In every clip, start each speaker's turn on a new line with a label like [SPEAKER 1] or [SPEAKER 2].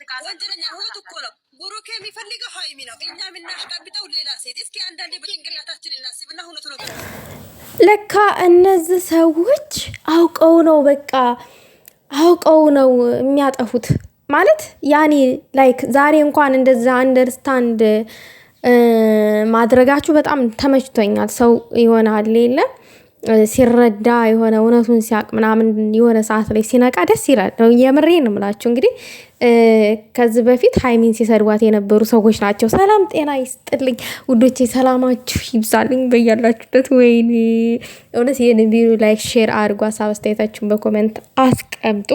[SPEAKER 1] ወንጀለኛ ሁለት እኮ ነው። ብሩኬ የሚፈልገው ሀይሚ ነው። እኛ የምናሽቃብጠው ሌላ ሴት። እስኪ አንዳንዴ በጭንቅላታችን እናስብና እውነቱ ነው።
[SPEAKER 2] ለካ እነዚህ ሰዎች አውቀው ነው፣ በቃ አውቀው ነው የሚያጠፉት ማለት ያኔ ላይክ ዛሬ እንኳን እንደዛ አንደርስታንድ ማድረጋችሁ በጣም ተመችቶኛል። ሰው ይሆናል የለ ሲረዳ የሆነ እውነቱን ሲያቅ ምናምን የሆነ ሰዓት ላይ ሲነቃ ደስ ይላል። የምሬን ነው የምላችሁ። እንግዲህ ከዚህ በፊት ሀይሚን ሲሰድቧት የነበሩ ሰዎች ናቸው። ሰላም ጤና ይስጥልኝ ውዶቼ፣ ሰላማችሁ ይብዛልኝ በያላችሁበት። ወይኔ እውነት ይህን ቪዲዮ ላይክ፣ ሼር አድርጉ። ሀሳብ አስተያየታችሁን በኮሜንት አስቀምጡ።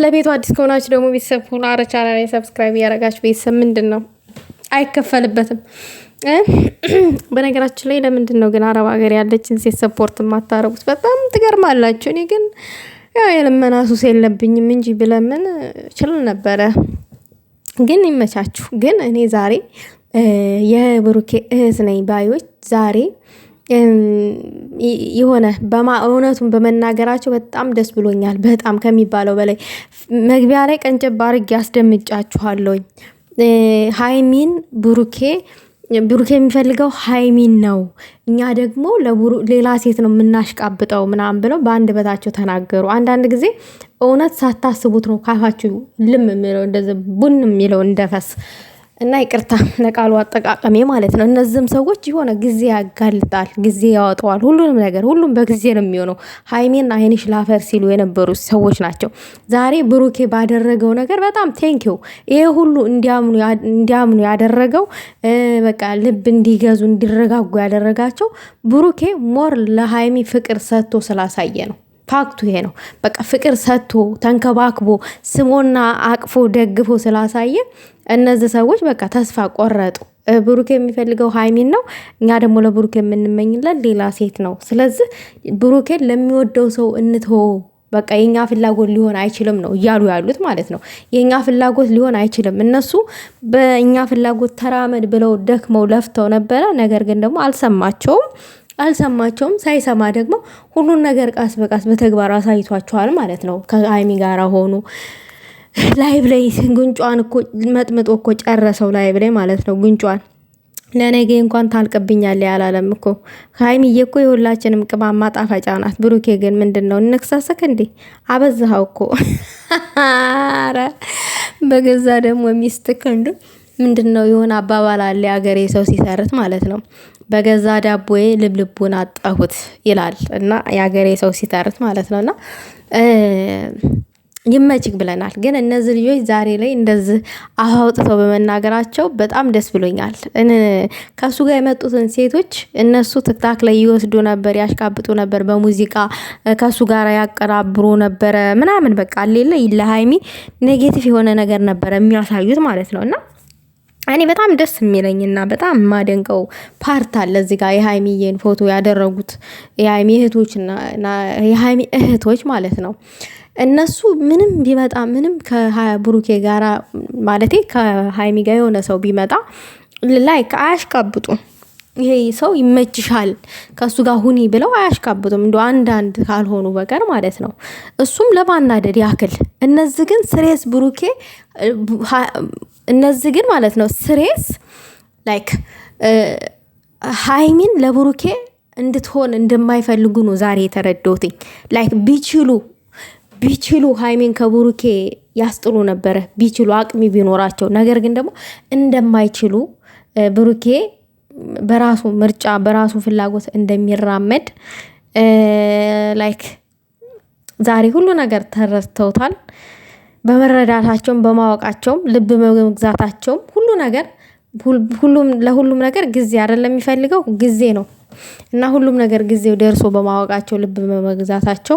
[SPEAKER 2] ለቤቱ አዲስ ከሆናችሁ ደግሞ ቤተሰብ ሁኑ። አረ ቻናል ላይ ሰብስክራይብ ያደረጋችሁ ቤተሰብ ምንድን ነው አይከፈልበትም። በነገራችን ላይ ለምንድን ነው ግን አረብ ሀገር ያለችን ሴት ሰፖርት የማታረጉት? በጣም ትገርማላችሁ። እኔ ግን ያው የልመና ሱስ የለብኝም እንጂ ብለምን ችል ነበረ። ግን ይመቻችሁ። ግን እኔ ዛሬ የብሩኬ እህት ነኝ ባዮች ዛሬ የሆነ እውነቱን በመናገራቸው በጣም ደስ ብሎኛል። በጣም ከሚባለው በላይ መግቢያ ላይ ቀንጨብ አድርጌ ያስደምጫችኋለሁኝ። ሀይሚን ብሩኬ የሚፈልገው ሀይሚን ነው፣ እኛ ደግሞ ሌላ ሴት ነው የምናሽቃብጠው ምናምን ብለው በአንድ በታቸው ተናገሩ። አንዳንድ ጊዜ እውነት ሳታስቡት ነው ካፋችሁ ልም የሚለው እንደዚህ ቡን የሚለው እንደፈስ እና ይቅርታ ለቃሉ አጠቃቀሜ ማለት ነው። እነዚህም ሰዎች የሆነ ጊዜ ያጋልጣል፣ ጊዜ ያወጣዋል። ሁሉንም ነገር ሁሉም በጊዜ ነው የሚሆነው። ሀይሜና አይንሽ ላፈር ሲሉ የነበሩ ሰዎች ናቸው። ዛሬ ብሩኬ ባደረገው ነገር በጣም ቴንኪው። ይሄ ሁሉ እንዲያምኑ ያደረገው በቃ ልብ እንዲገዙ እንዲረጋጉ ያደረጋቸው ብሩኬ ሞር ለሀይሚ ፍቅር ሰጥቶ ስላሳየ ነው። ፋክቱ ይሄ ነው። በቃ ፍቅር ሰጥቶ ተንከባክቦ ስሞና አቅፎ ደግፎ ስላሳየ እነዚህ ሰዎች በቃ ተስፋ ቆረጡ። ብሩኬ የሚፈልገው ሀይሚን ነው፣ እኛ ደግሞ ለብሩኬ የምንመኝለት ሌላ ሴት ነው። ስለዚህ ብሩኬን ለሚወደው ሰው እንትወው፣ በቃ የኛ ፍላጎት ሊሆን አይችልም ነው እያሉ ያሉት ማለት ነው። የኛ ፍላጎት ሊሆን አይችልም። እነሱ በእኛ ፍላጎት ተራመድ ብለው ደክመው ለፍተው ነበረ። ነገር ግን ደግሞ አልሰማቸውም። ሳይሰማ ደግሞ ሁሉን ነገር ቃስ በቃስ በተግባር አሳይቷቸዋል ማለት ነው። ከሀይሚ ጋር ሆኑ ላይብ ላይ ጉንጯን እኮ መጥምጦ እኮ ጨረሰው ላይብ ላይ ማለት ነው። ጉንጯን ለነገ እንኳን ታልቅብኛል ያላለም እኮ ሀይሚዬ እኮ የሁላችንም ቅማማ ጣፋጫ ናት። ብሩኬ ግን ምንድነው እንክሳሰክ እንዴ? አበዛኸው እኮ ኧረ በገዛ ደግሞ ሚስትክ እንዱ ምንድነው? የሆነ አባባል አለ የአገሬ ሰው ሲሰርት ማለት ነው። በገዛ ዳቦዬ ልብልቡን አጣሁት ይላል እና የአገሬ ሰው ሲተርት ማለት ነውና ይመችክ ብለናል። ግን እነዚህ ልጆች ዛሬ ላይ እንደዚህ አውጥተው በመናገራቸው በጣም ደስ ብሎኛል። ከሱ ጋር የመጡትን ሴቶች እነሱ ትክታክ ላይ ይወስዱ ነበር፣ ያሽቃብጡ ነበር፣ በሙዚቃ ከሱ ጋር ያቀራብሩ ነበረ ምናምን በቃ ሌላ ለሃይሚ ኔጌቲቭ የሆነ ነገር ነበረ የሚያሳዩት ማለት ነውና እኔ በጣም ደስ የሚለኝና በጣም የማደንቀው ፓርት አለ እዚህ ጋር የሃይሚዬን ፎቶ ያደረጉት የሃይሚ እህቶች ማለት ነው። እነሱ ምንም ቢመጣ ምንም ከብሩኬ ጋራ ማለቴ ከሃይሚ ጋር የሆነ ሰው ቢመጣ ላይክ አያሽቃብጡም። ይሄ ሰው ይመችሻል ከሱ ጋር ሁኒ ብለው አያሽቃብጡም፣ እንደ አንዳንድ ካልሆኑ በቀር ማለት ነው። እሱም ለማናደድ ያክል እነዚህ ግን ስሬስ ብሩኬ እነዚህ ግን ማለት ነው ስሬስ ላይክ ሃይሚን ለብሩኬ እንድትሆን እንደማይፈልጉ ነው ዛሬ የተረዳሁትኝ። ላይክ ቢችሉ ሃይሚን ከብሩኬ ያስጥሉ ነበረ ቢችሉ አቅሚ ቢኖራቸው። ነገር ግን ደግሞ እንደማይችሉ ብሩኬ በራሱ ምርጫ በራሱ ፍላጎት እንደሚራመድ ላይክ ዛሬ ሁሉ ነገር ተረድተውታል። በመረዳታቸውም በማወቃቸውም ልብ በመግዛታቸውም ሁሉ ነገር ለሁሉም ነገር ጊዜ አይደለም የሚፈልገው ጊዜ ነው እና ሁሉም ነገር ጊዜው ደርሶ በማወቃቸው ልብ በመግዛታቸው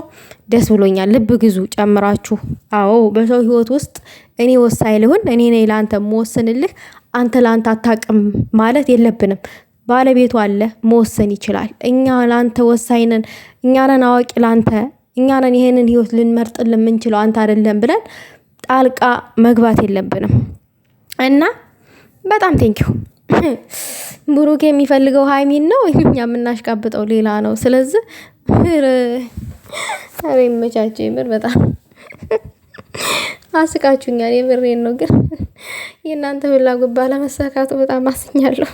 [SPEAKER 2] ደስ ብሎኛል። ልብ ግዙ ጨምራችሁ። አዎ በሰው ህይወት ውስጥ እኔ ወሳኝ ልሁን፣ እኔ ነኝ ለአንተ መወስንልህ፣ አንተ ለአንተ አታውቅም ማለት የለብንም። ባለቤቱ አለ መወሰን ይችላል። እኛ ለአንተ ወሳኝ ነን፣ እኛ ነን አዋቂ ለአንተ፣ እኛ ነን ይሄንን ህይወት ልንመርጥልን የምንችለው አንተ አይደለም ብለን ጣልቃ መግባት የለብንም እና በጣም ቴንኪው። ብሩኬ የሚፈልገው ሃይሚን ነው፣ እኛ የምናሽቃብጠው ሌላ ነው። ስለዚህ ኧረ ይመቻቸው። ይምር በጣም አስቃችሁኛል። የምሬን ነው። ግን የእናንተ ፍላጎት ባለመሳካቱ በጣም አስኛለሁ።